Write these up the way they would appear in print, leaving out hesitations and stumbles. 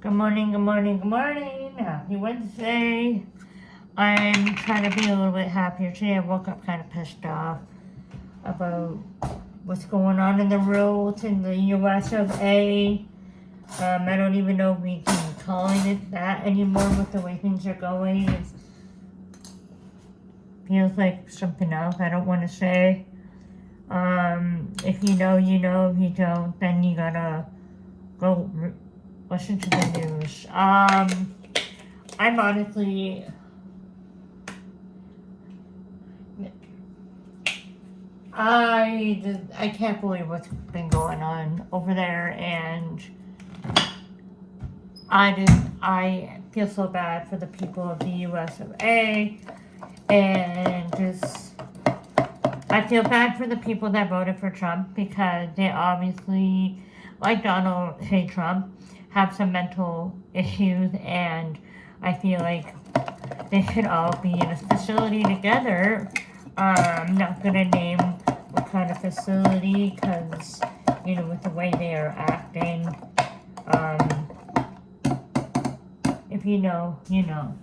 Good morning, good morning, good morning. Happy Wednesday. I'm trying to be a little bit happier today. I woke up kind of pissed off about what's going on in the roads in the US of A. I don't even know if we can be calling it that anymore with the way things are going. It feels like something else I don't want to say. If you know, you know. If you don't, then you gotta go listen to the news. I'm honestly, I can't believe what's been going on over there, and I feel so bad for the people of the US of A, and I feel bad for the people that voted for Trump because they obviously, like Donald J. Trump, have some mental issues, and I feel like they should all be in a facility together. I'm not gonna name what kind of facility because, with the way they are acting. If you know, you know.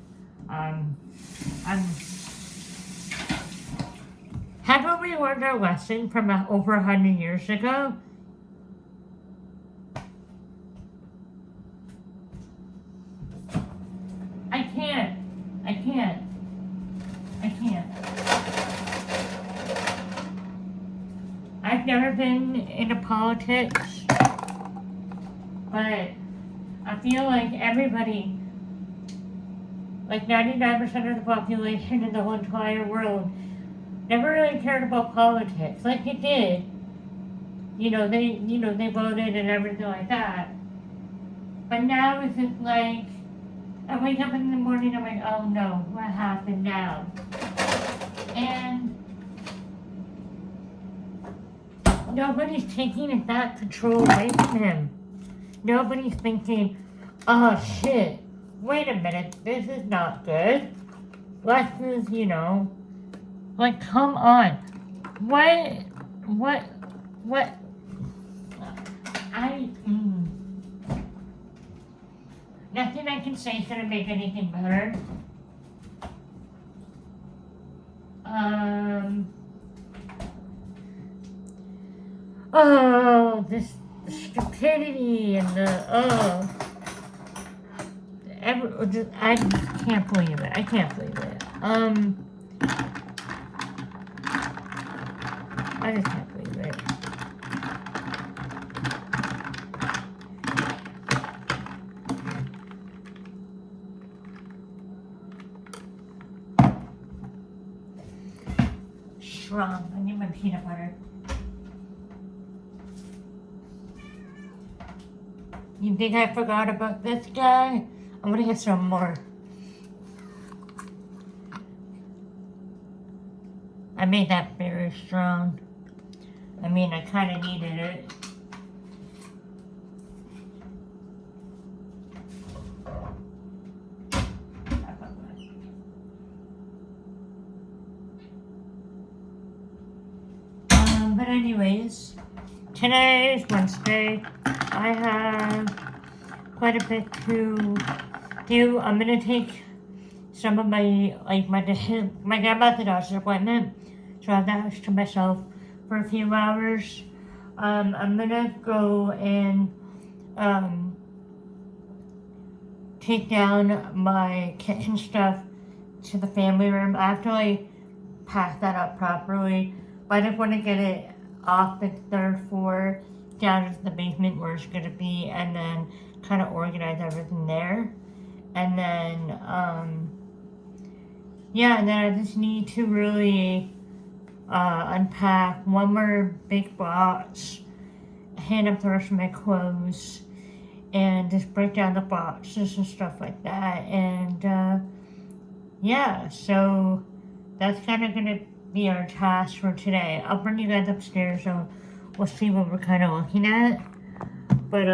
Haven't we learned our lesson from over 100 years ago? I can't. I've never been into politics, but I feel like everybody, like 99% of the population in the whole entire world, never really cared about politics like it did. They voted and everything like that. But now it's just like, I wake up in the morning, I'm like, oh no, what happened now? And nobody's taking that control away from him. Nobody's thinking, oh shit, wait a minute, this is not good. Let's just, like, come on. What, nothing I can say is gonna make anything better. This stupidity and I can't believe it. I just can't believe it. Strong. I need my peanut butter. You think I forgot about this guy? I'm gonna get some more. I made that very strong. I mean, I kind of needed it. But anyways, today is Wednesday. I have quite a bit to do. I'm gonna take some of my grandma's doctor's appointment, so I have the house to myself for a few hours. I'm gonna go and take down my kitchen stuff to the family room. I have to pack that up properly, but I just want to get it off the third floor down to the basement where it's gonna be, and then kind of organize everything there. And then and then I just need to really unpack one more big box, hand up the rest of my clothes, and just break down the boxes and stuff like that. And so that's kind of gonna be our task for today. I'll bring you guys upstairs so we'll see what we're kind of looking at. But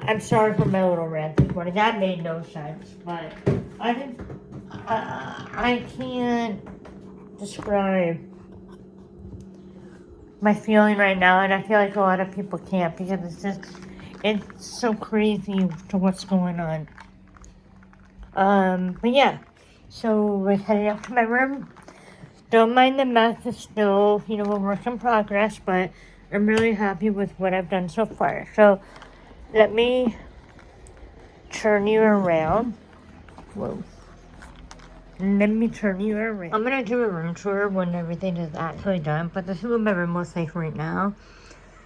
I'm sorry for my little rant this morning. That made no sense, but I can't describe my feeling right now, and I feel like a lot of people can't, because It's so crazy to what's going on. But yeah. So we're heading up to my room. Don't mind the mess, it's still, a work in progress, but I'm really happy with what I've done so far. So let me turn you around. Whoa. Let me turn you around. I'm gonna do a room tour when everything is actually done, but this is what my room looks like right now.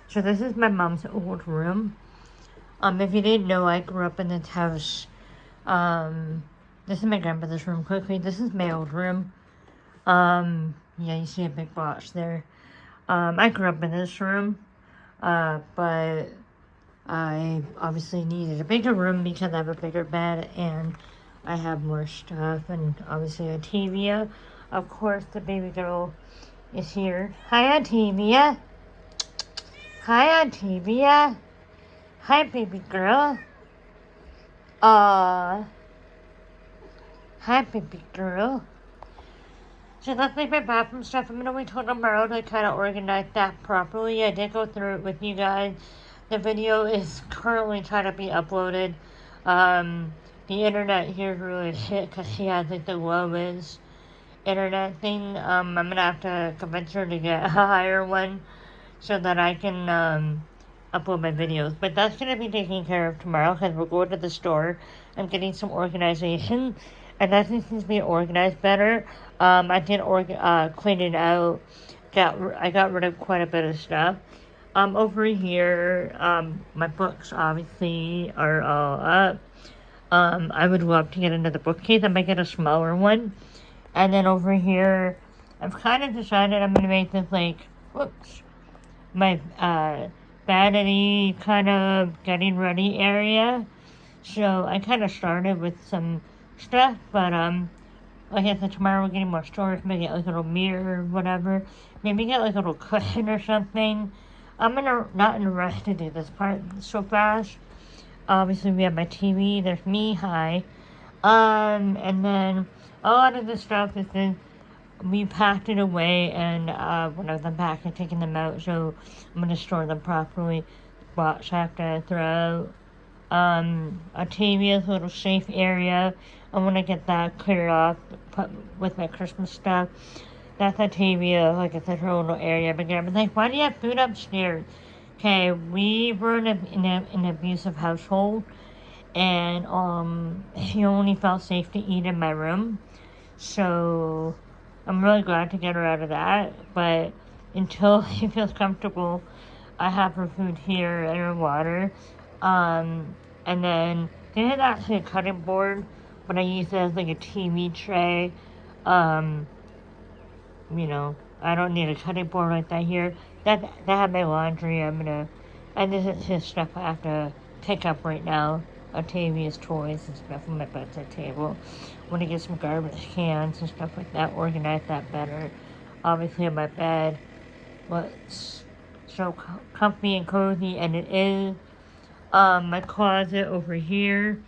So this is my mom's old room. If you didn't know, I grew up in this house. This is my grandmother's room. Quickly, this is my old room. Yeah, you see a big box there. I grew up in this room, but I obviously needed a bigger room because I have a bigger bed and I have more stuff and obviously a TV. Of course, the baby girl is here. Hi, Tavia. Hi, Tavia. Hi, baby girl. Hi, baby girl. So that's like my bathroom stuff. I'm gonna wait till tomorrow to kind of organize that properly. I did go through it with you guys. The video is currently trying to be uploaded. The internet here is really shit because she has like the lowest internet thing. I'm gonna have to convince her to get a higher one so that I can upload my videos. But that's gonna be taken care of tomorrow because we're going to the store. I'm getting some organization, and that seems to be organized better. I did clean it out. I got rid of quite a bit of stuff. Over here, my books obviously are all up. I would love to get another bookcase. I might get a smaller one. And then over here, I've kind of decided I'm gonna make this my vanity kind of getting ready area. So I kind of started with some stuff, but like I said, tomorrow we're getting more storage. Maybe get like a little mirror or whatever. Maybe get like a little cushion or something. I'm not in a rush to do this part so fast. Obviously, we have my TV. There's me. Hi. And then a lot of the stuff is then we packed it away, and when I was unpacking, taking them out, so I'm gonna store them properly. Box I have to throw out. A TV is a little safe area. I want to get that cleared off with my Christmas stuff. That's a TV, like I said, her little area. But I'm like, why do you have food upstairs? Okay, we were in an abusive household, and she only felt safe to eat in my room. So I'm really glad to get her out of that. But until she feels comfortable, I have her food here and her water. And then they had actually a cutting board, but I use it as like a TV tray. I don't need a cutting board like that here. That had my laundry. And this is his stuff I have to pick up right now. Octavia's toys and stuff on my bedside table. I want to get some garbage cans and stuff like that, organize that better. Obviously on my bed, what's so comfy and cozy, and it is. My closet over here,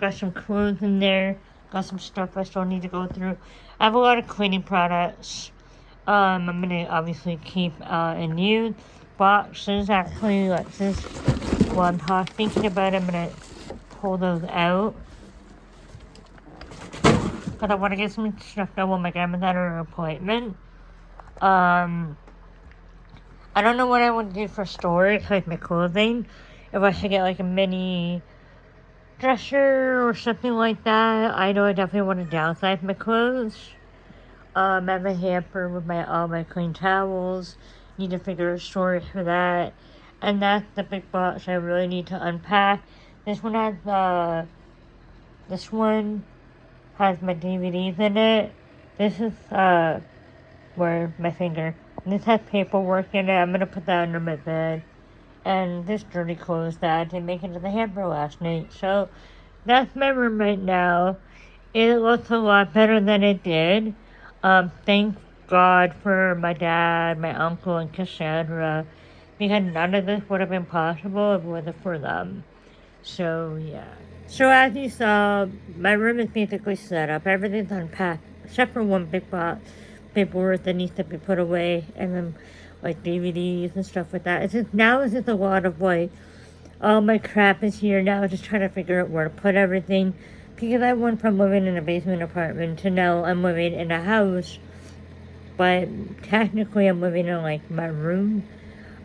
got some clothes in there, got some stuff I still need to go through. I have a lot of cleaning products. I'm gonna obviously keep and use boxes. Actually, like this, while I'm thinking about it, I'm gonna pull those out. Because I want to get some stuff done when my grandma's at her appointment. I don't know what I want to do for storage, like my clothing. If I should get like a mini dresser or something like that. I know I definitely want to downsize my clothes. I have a hamper with all my clean towels. Need to figure a storage for that. And that's the big box I really need to unpack. This one has my DVDs in it. This is where my finger. This has paperwork in it. I'm gonna put that under my bed. And this dirty clothes that I didn't make into the hamper last night. So that's my room right now. It looks a lot better than it did. Thank God for my dad, my uncle, and Cassandra, because none of this would have been possible if it wasn't for them. So, yeah. So, as you saw, my room is basically set up. Everything's unpacked, except for one big box paperwork that needs to be put away, and then, like, DVDs and stuff like that. It's just a lot of, like, all my crap is here now, just trying to figure out where to put everything. Because I went from living in a basement apartment to now I'm living in a house. But technically I'm living in like my room.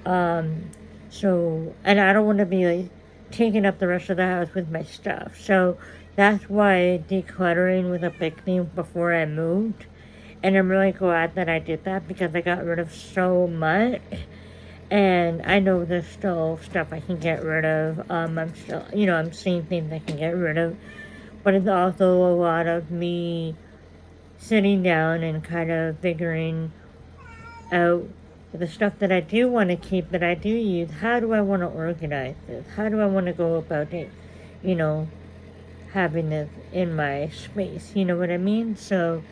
So, and I don't want to be like taking up the rest of the house with my stuff. So that's why decluttering was a big thing before I moved. And I'm really glad that I did that because I got rid of so much. And I know there's still stuff I can get rid of. I'm still, I'm seeing things I can get rid of. But it's also a lot of me sitting down and kind of figuring out the stuff that I do want to keep, that I do use. How do I want to organize this? How do I want to go about it? Having this in my space. You know what I mean? So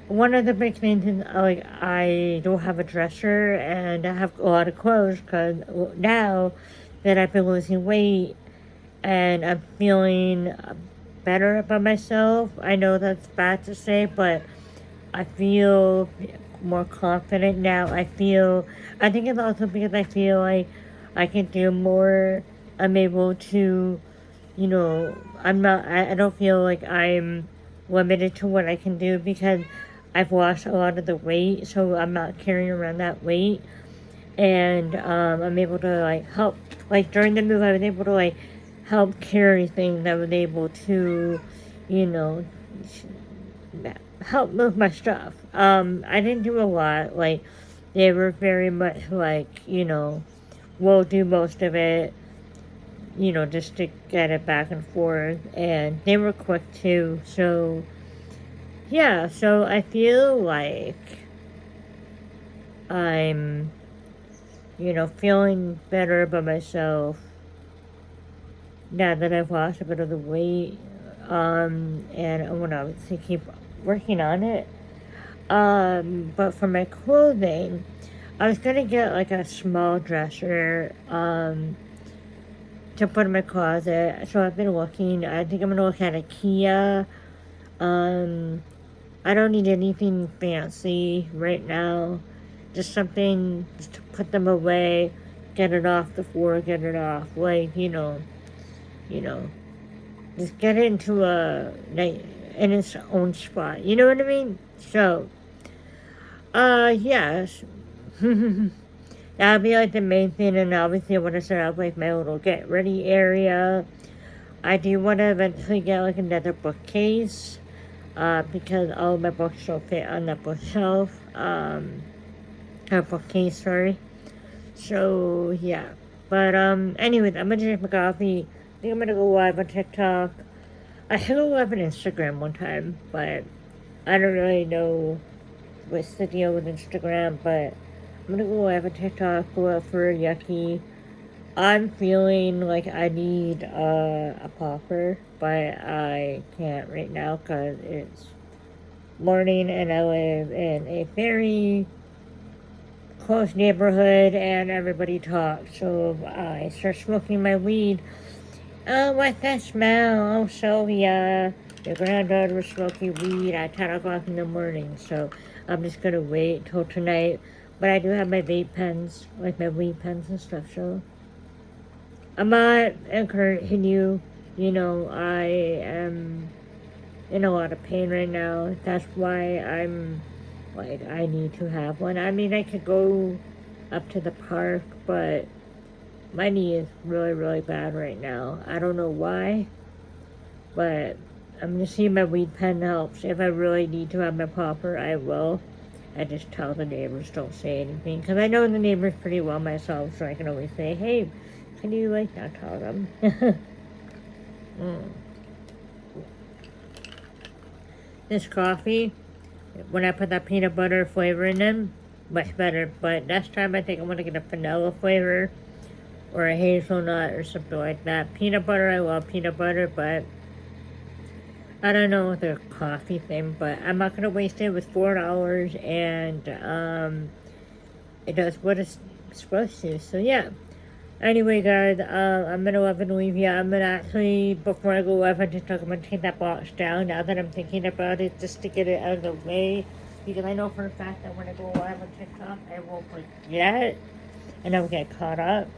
one of the big things is like I don't have a dresser and I have a lot of clothes because now that I've been losing weight and I'm feeling better about myself. I know that's bad to say, but I feel more confident now. I think it's also because I feel like I can do more. I'm able to, I don't feel like I'm limited to what I can do because I've lost a lot of the weight, so I'm not carrying around that weight. And I'm able to like help, like during the move, I was able to like help carry things. I was able to, you know, help move my stuff. I didn't do a lot. Like, they were very much like, we'll do most of it, just to get it back and forth. And they were quick too. So, yeah, so I feel like I'm, feeling better about myself now that I've lost a bit of the weight. And I want to obviously keep working on it. But for my clothing, I was gonna get like a small dresser, to put in my closet. So I've been looking. I think I'm gonna look at IKEA. I don't need anything fancy right now. Just something just to put them away, get it off the floor, get it off. Like, just get it into in its own spot. You know what I mean? So, yes. That'll be like the main thing, and obviously I want to set up like my little get ready area. I do want to eventually get like another bookcase, because all of my books don't fit on that bookshelf, bookcase, sorry. So, yeah. But, anyways, I'm gonna drink my coffee. I think I'm gonna go live on TikTok. I should go live on Instagram one time, but I don't really know what's the deal with Instagram, but I'm gonna go live on TikTok, go out for a yucky. I'm feeling like I need a popper, but I can't right now because it's morning and I live in a very close neighborhood and everybody talks. So I start smoking my weed. Oh, what's that smell? Oh, Sylvia, your granddaughter was smoking weed at 10 o'clock in the morning. So I'm just gonna wait till tonight. But I do have my vape pens, like my weed pens and stuff. So I'm not encouraging you. I am in a lot of pain right now. That's why I'm like, I need to have one. I mean, I could go up to the park, but my knee is really, really bad right now. I don't know why, but I'm gonna see if my weed pen helps. If I really need to have my popper, I will. I just tell the neighbors, don't say anything, because I know the neighbors pretty well myself, so I can always say, hey, can you like not tell them? This coffee, when I put that peanut butter flavor in them, much better. But next time I think I'm gonna get a vanilla flavor or a hazelnut or something like that. Peanut butter, I love peanut butter, but I don't know the coffee thing, but I'm not gonna waste it. It was $4, and it does what it's supposed to. So yeah. Anyway, guys, I'm gonna live and leave you. I'm gonna actually, before I go live on TikTok, I'm gonna take that box down now that I'm thinking about it, just to get it out of the way. Because I know for a fact that when I go live on TikTok, I will forget and I'll get caught up.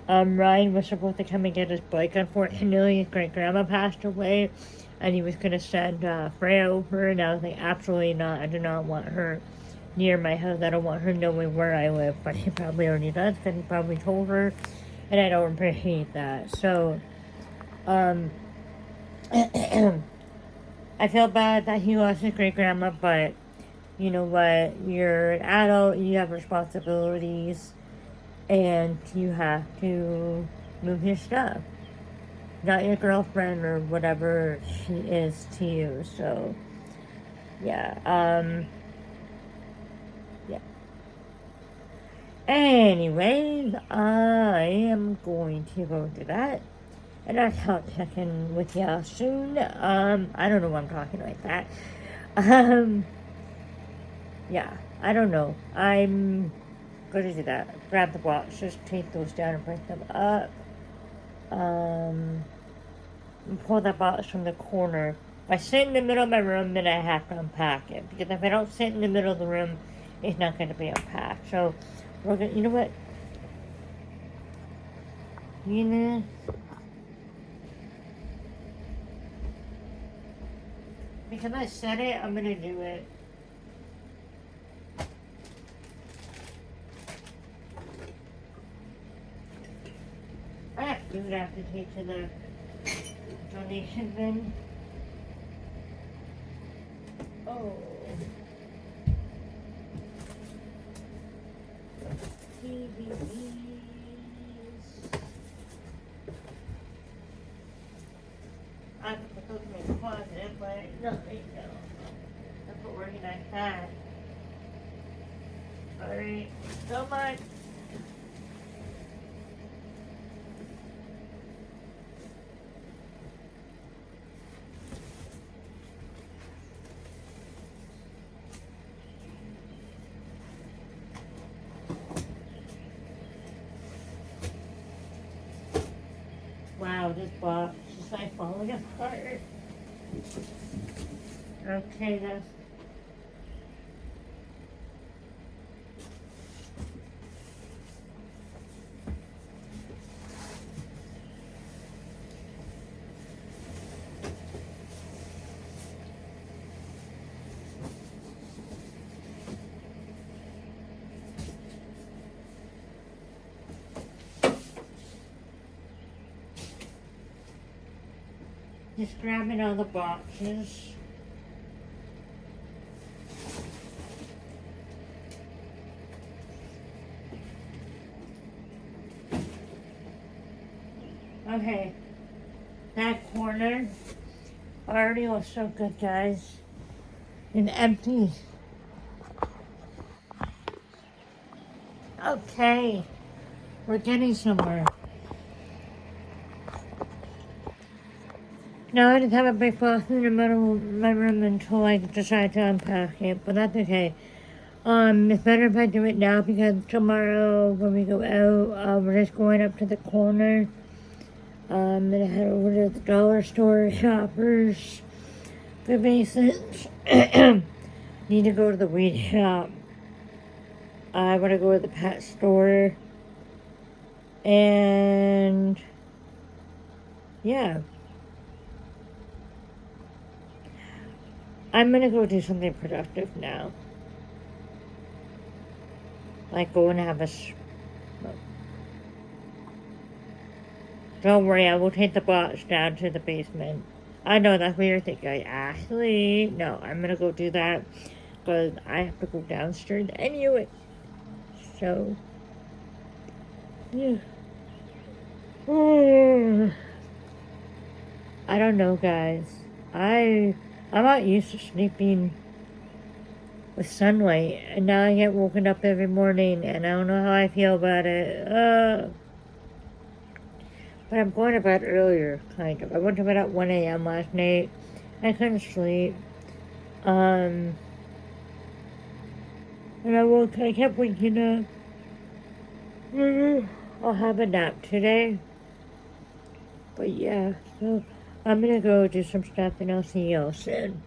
Ryan was supposed to come and get his bike. Unfortunately, his great grandma passed away, and he was gonna send Freya over. And I was like, absolutely not. I do not want her near my house. I don't want her knowing where I live. But he probably already does, because he probably told her, and I don't appreciate that. So, I feel bad that he lost his great grandma, but you know what? You're an adult. You have responsibilities, and you have to move your stuff. Not your girlfriend or whatever she is to you. So, yeah. Yeah. Anyways, I am going to go do that. And I'll check in with y'all soon. I don't know why I'm talking like that. Um, yeah, I don't know. I'm going to do that. Grab the boxes, take those down and break them up. Pull that box from the corner. If I sit in the middle of my room, then I have to unpack it. Because if I don't sit in the middle of the room, it's not going to be unpacked. So, we're going to, you know what? You know, because I said it, I'm going to do it. I have food I have to take to the donation bin. Oh. TVs. I have to put those in my closet, but nothing else. That's what organized that. Alright, so much. Wow, this box is like falling apart. Okay, that's just grabbing all the boxes. Okay, that corner already looks so good, guys. And empty. Okay, we're getting somewhere. No, I didn't have a big box in the middle of my room until I decided to unpack it, but that's okay. It's better if I do it now because tomorrow when we go out, we're just going up to the corner. And head over to the dollar store, Shoppers, the basics. Need to go to the weed shop. I want to go to the pet store. And yeah. I'm gonna go do something productive now. Like go and have a smoke. Don't worry, I will take the box down to the basement. I know that's what you're thinking. Ashley, no, I'm gonna go do that because I have to go downstairs anyway. So, yeah. I don't know, guys. I'm not used to sleeping with sunlight, and now I get woken up every morning, and I don't know how I feel about it. But I'm going to bed earlier, kind of. I went to bed at 1 a.m. last night. I couldn't sleep. And I kept waking up. I'll have a nap today. But yeah, so I'm gonna go do some stuff and I'll see y'all soon.